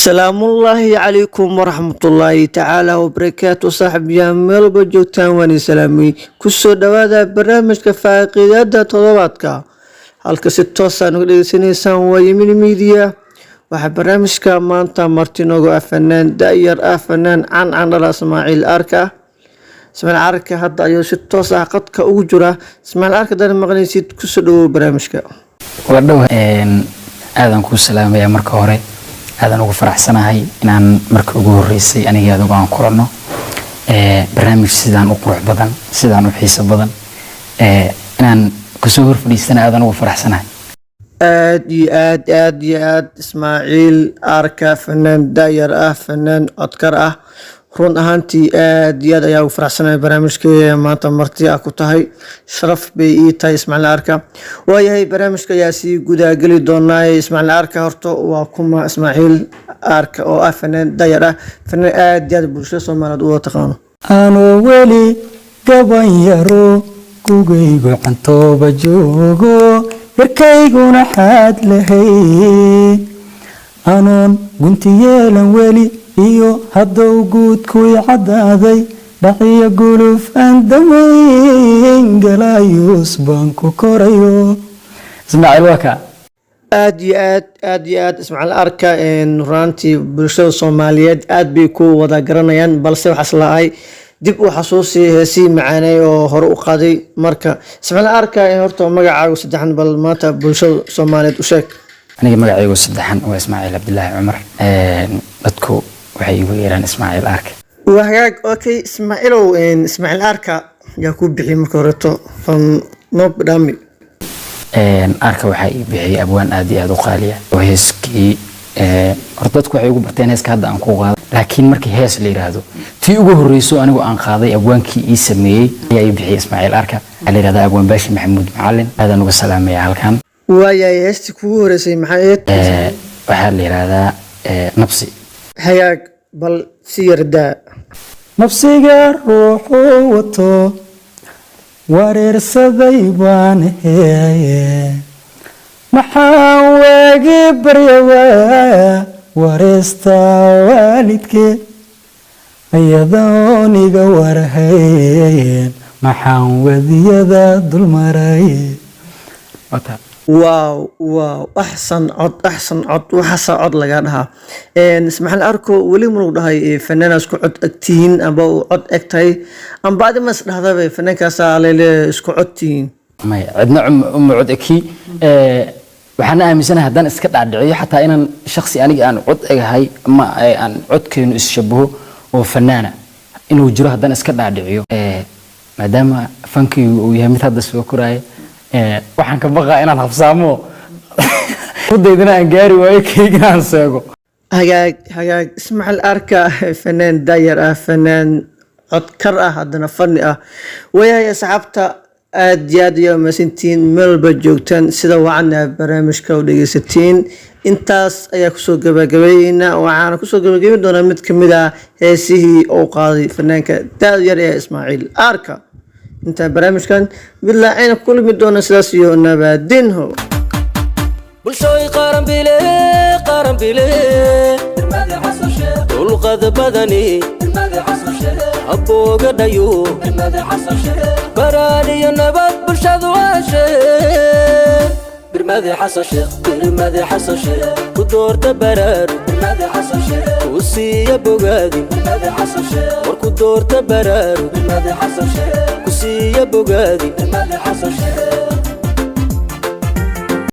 السلام الله عليكم ورحمة الله تعالى وبركاته. صاحب يا ملبا جوتان واني سلامي كسو دوادا برنامج كفاقيدادا تضواتك halka si toos ah uga dhageysaneysaan waa Yimid Media. waxa barnaamijka maanta marti noogu afanaan daayar afanaan aan dhala Ismaaciil Arka. Ismaaciil Arka hadda ayuu si toos ah qadka ugu jira. Ismaaciil Arka dana maqnaysid ku soo dhaw barnaamijka. wadhow aadan ku salaamaya marka hore aadan ugu faraxsanahay inaan marka ugu horeysay aniga adigu aan kulano barnaamij sidaan u qurux badan sidaan u xiiso badan inaan kusoo horfadhiisana aadan ugu faraxsanahay aad Ismaaciil Arka fanaan daayar ah fanaan codkar ah run ahaantii aad ayaa ugu faraxsanahay barnaamijka maanta marti ah ku tahay sharaf bay ii tahay Ismaaciil Arka waayahay barnaamijka ayaa si gudaha gali doonaa Ismaaciil Arka horta waa kuma Ismaaciil Arka oo ah fanaan daayar ah fanaan aad bulshada Soomaaliyeed u taqaano anoo weli gaban yaro kugaygu cantooba joogo yarkayguna xaad lahay anoon gunti yeelan weli iyo haddow guudku i caddaaday dhaciyo guluf aan damayn galaayus baan ku korayo Ismaaciil waka aad Ismaaciil Arka runtii bulshada Soomaaliyeed aad bay ku wada garanayaan balse waxaas laahay dib u xasuusi heesii macaanay oo hore u qaaday marka Ismaaciil Arka horta magacaagu saddexan bal maanta bulshada Soomaaliyeed u sheeg aniga magacaygu saddexan waa Ismaaciil Abdullaahi Cumar dadku waxay igu yeeraan Ismaaciil Arka wahagaag okay Ismaaciil Arka yaa ku bixi marka horeeto no badami Arka waxay bixiyay abwaan aad iyo aad u qaaliya oo heeskii horta dadku waxay ugu barteen heeska hadda aan ku qaado laakiin markii hees la yiraahdo tii ugu horeyso anigu aan qaaday abwaankii ii sameeyay ayaa bixiyay Ismaaciil Arka la yiraahdo abwaan Baashi Maxamuud Macallin aadan uga salaamaya halkan waayahay heestii kugu horeysay maxay waxaa la yiraahdaa nafsi hagaag bal si yarda nafsiga ruuxu wato wareersaday baan heeye maxaan waagi baryawaa wareesta waalidke ayadoon iga warhayn maxaan wadiyada dulmaray واو أحسن عد وحسن عد لقاها اسمح لي أركو ولي مرو دهاي فنان اسكو عد أكتين أبو عد أكتاي أم بعد ما هذا فنان كاسا على اسكو عدتين ما عدنا عد أكي وحنا مثلا هدان اسكت عدعي حتى إن شخصي أنا عد هاي ما أن عد كأنه يشبهه وفنانة إنه جراه هدان اسكت عدعيه ما دام فنكي ويهمت هذا السوكراي waxaan ka baqaa inaan habsaamo udaydina aan gaari waayo keegina aan seego hagaag Ismaaciil Arka fanaan daayar ah fanaan codkar ah haddana fanni ah wayahay asxaabta aad iyo maasintiin meelba joogtaan sida wacna barnaamijka u dhageysatiin intaas ayaa ku soo gabagabeeyna waxaan ku soo gabagabeyn doonaa mid kamid ah heesihii oo qaaday fanaanka daayar ee Ismaaciil Arka انت برامج كان بالله عينك كل مدونا سلاسي ونبادينه بلشوي قارن بلي الماذي حسو الشيخ كل قد بدني الماذي حسو الشيخ أبو قديو الماذي حسو الشيخ براني النبات برشاد واشيخ برماذي حسو الشيخ برماذي حسو الشيخ كدور تبرار برماذي حسو الشيخ كوسي أبو قادي برماذي حسو الشيخ وركدور تبرار برماذي حسو الشيخ كوسي أبو قادي برماذي حسو الشيخ